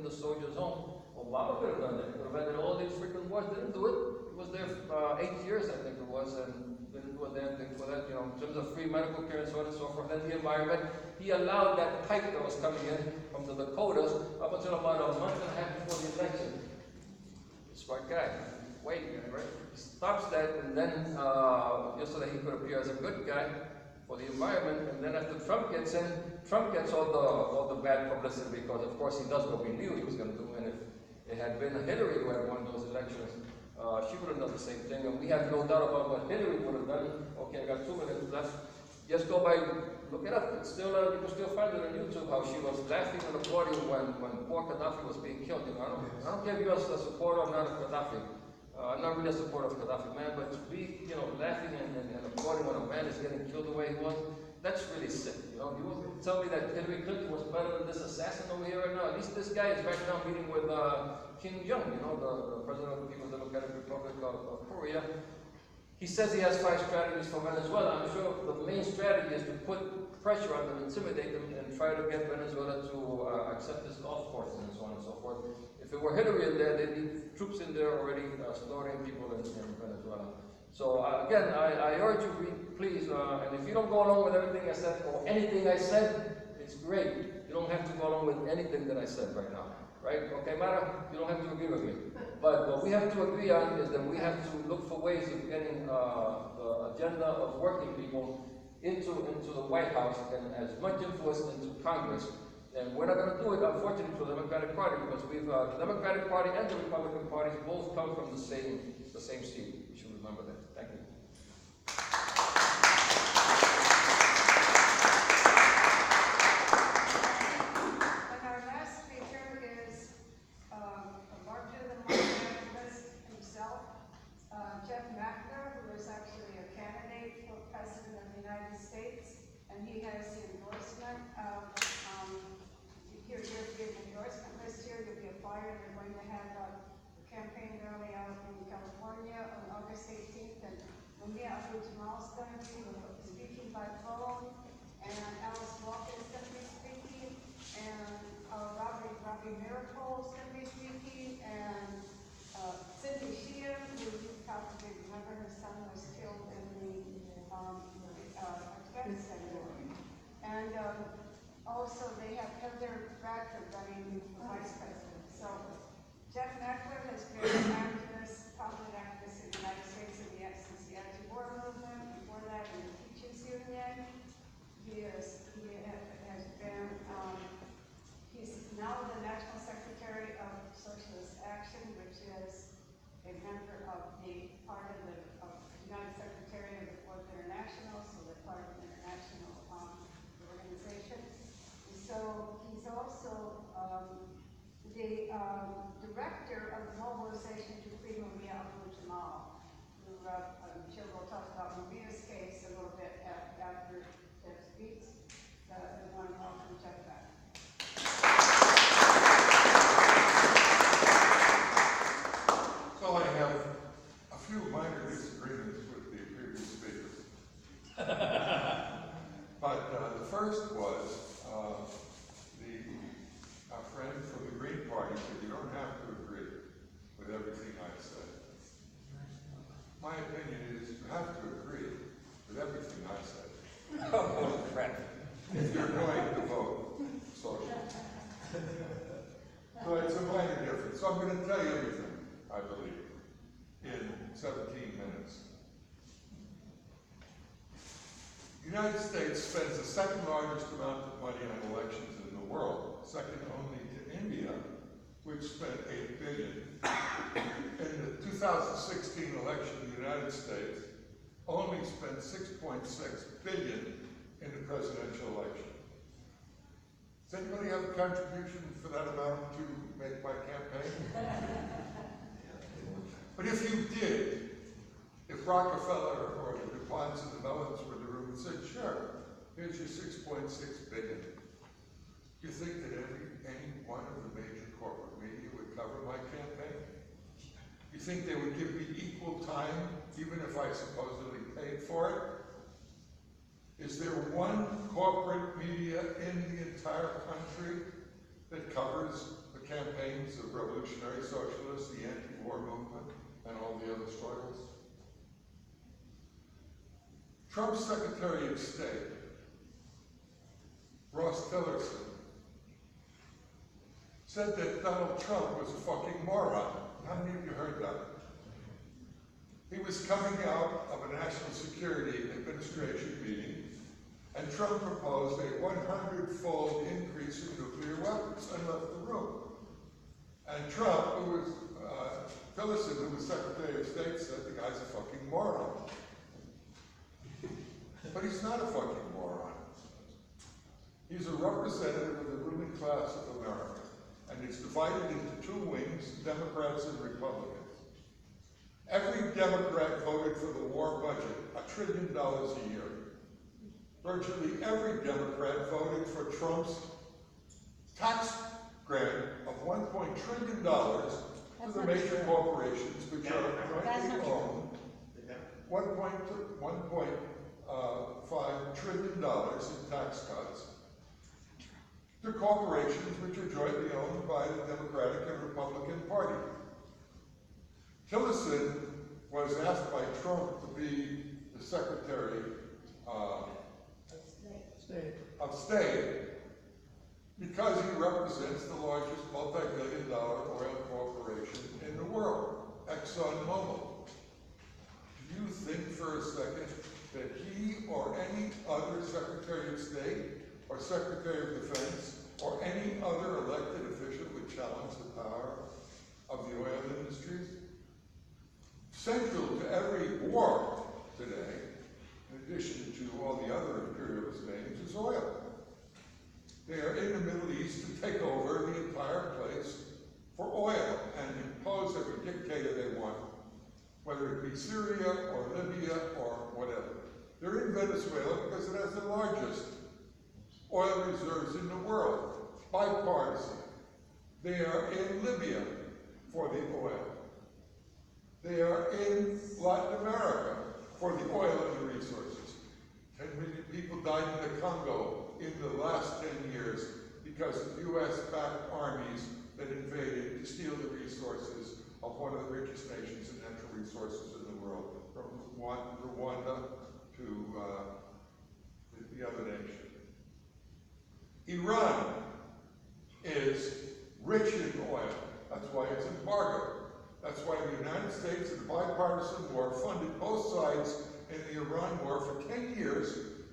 the soldiers home. Obama could have done that. He could have ended all these freaking wars. Didn't do it. He was there 8 years, I think it was, and didn't do a damn thing for that. You know, in terms of free medical care and so on and so forth. Then the environment, he allowed that pipe that was coming in from the Dakotas up until about a month and a half before the election. Smart guy. Wait, right? He stops that, and then just so that he could appear as a good guy for the environment. And then after Trump gets in, Trump gets all the bad publicity because, of course, he does what we knew he was going to do. And if it had been Hillary who had won those elections, she would have done the same thing. And we have no doubt about what Hillary would have done. Okay, I got 2 minutes left. Just go by, look it up. It's still, you can still find it on YouTube how she was laughing and applauding when poor Gaddafi was being killed. You know, I don't care if you're a supporter or not of Gaddafi. I'm not really a supporter of Gaddafi, man, but to be, you know, laughing and applauding when a man is getting killed the way he was, that's really sick. You know, you will tell me that Hillary Clinton was better than this assassin over here right now. At least this guy is right now meeting with Kim Jong, you know, the president of the People's Democratic Republic of Korea. He says he has 5 strategies for Venezuela. I'm sure the main strategy is to put pressure on them, intimidate them, and try to get Venezuela to accept this golf course and so on and so forth. If it were Hillary in there, they'd be troops in there already slaughtering people in Venezuela. So again, I urge you, please, and if you don't go along with everything I said or anything I said, it's great. You don't have to go along with anything that I said right now, right? Okay, Mara, you don't have to agree with me. But what we have to agree on is that we have to look for ways of getting the agenda of working people into the White House and as much influence into Congress. And we're not going to do it, unfortunately, for the Democratic Party because the Democratic Party and the Republican Party both come from the same seat. You should remember that. Thank you. And our last speaker is a larger-than-life activist himself, Jeff Mackler, who is actually a candidate for President of the United States, and he has the endorsement of your European endorsement list here. You'll be a flyer. They're going to have a campaign rally out in California on August 18th, and Lumia Abu-Jamal is going to be speaking by phone, and Alice Walker is going to be speaking, and Robbie Miracle is going to be speaking, and Cindy Sheehan, who you probably remember, her son was killed in the Afghanistan war. And also they have Heather Bradford running for vice president. So Jeff Mackler has been an activist, prominent activist in the United States since the anti-war movement, before that in the Teachers Union. He has been, he's now the National Secretary of Socialist Action, which is a member of the part of the United Secretary of the Fourth International, so they're part of the international organization. And so he's also the director of the mobilization to free Lumia Abu-Jamal, who I'm sure we'll talk about Lumia's case a little bit after Jeff speaks. I want to welcome Jeff back. So I have a few minor disagreements with the previous speakers. But the first was our friend from the Green Party said you don't have to agree with everything I said. My opinion is you have to agree with everything I said. Oh, crap. If you're going to vote socialist. So it's a minor difference. So I'm going to tell you everything, I believe, in 17 minutes. The United States spends the second largest amount of money on elections in the world, second only to India, which spent $8 billion. In the 2016 election in the United States, only spent $6.6 billion in the presidential election. Does anybody have a contribution for that amount to make my campaign? But if you did, if Rockefeller or the DuPonts and the Mellons were in the room and said, sure, here's your $6.6 billion, do you think that any one of the major corporate media would cover my campaign? You think they would give me equal time, even if I supposedly paid for it? Is there one corporate media in the entire country that covers the campaigns of revolutionary socialists, the anti-war movement, and all the other struggles. Trump's Secretary of State, Ross Tillerson, said that Donald Trump was a fucking moron. How many of you heard that? He was coming out of a National Security Administration meeting, and Trump proposed a 100-fold increase in nuclear weapons and left the room. And Trump, who was, Tillerson, who was Secretary of State, said the guy's a fucking moron. But he's not a fucking moron. He's a representative of the ruling class of America, and it's divided into two wings, Democrats and Republicans. Every Democrat voted for the war budget, $1 trillion a year. Virtually every Democrat voted for Trump's tax grant of $1 trillion to the major corporations, which are jointly owned. $1.5 trillion in tax cuts to corporations which are jointly owned by the Democratic and Republican Party. Tillerson was asked by Trump to be the Secretary of State because he represents the largest multi-billion-dollar oil corporation in the world, ExxonMobil. Do you think for a second that he or any other Secretary of State or Secretary of Defense or any other elected official would challenge the power of the oil industries? Central to every war today, in addition to all the other imperialist names, is oil. They are in the Middle East to take over the entire place for oil and impose every dictator they want, whether it be Syria or Libya or whatever. They're in Venezuela because it has the largest oil reserves in the world, bipartisan. They are in Libya for the oil. They are in Latin America for the oil and the resources. 10 million people died in the Congo in the last 10 years because of US-backed armies that invaded to steal the resources of one of the richest nations and natural resources in the world, from Rwanda to the other nation. Iran is rich in oil. That's why it's embargoed. That's why the United States in the bipartisan war funded both sides in the Iran war for 10 years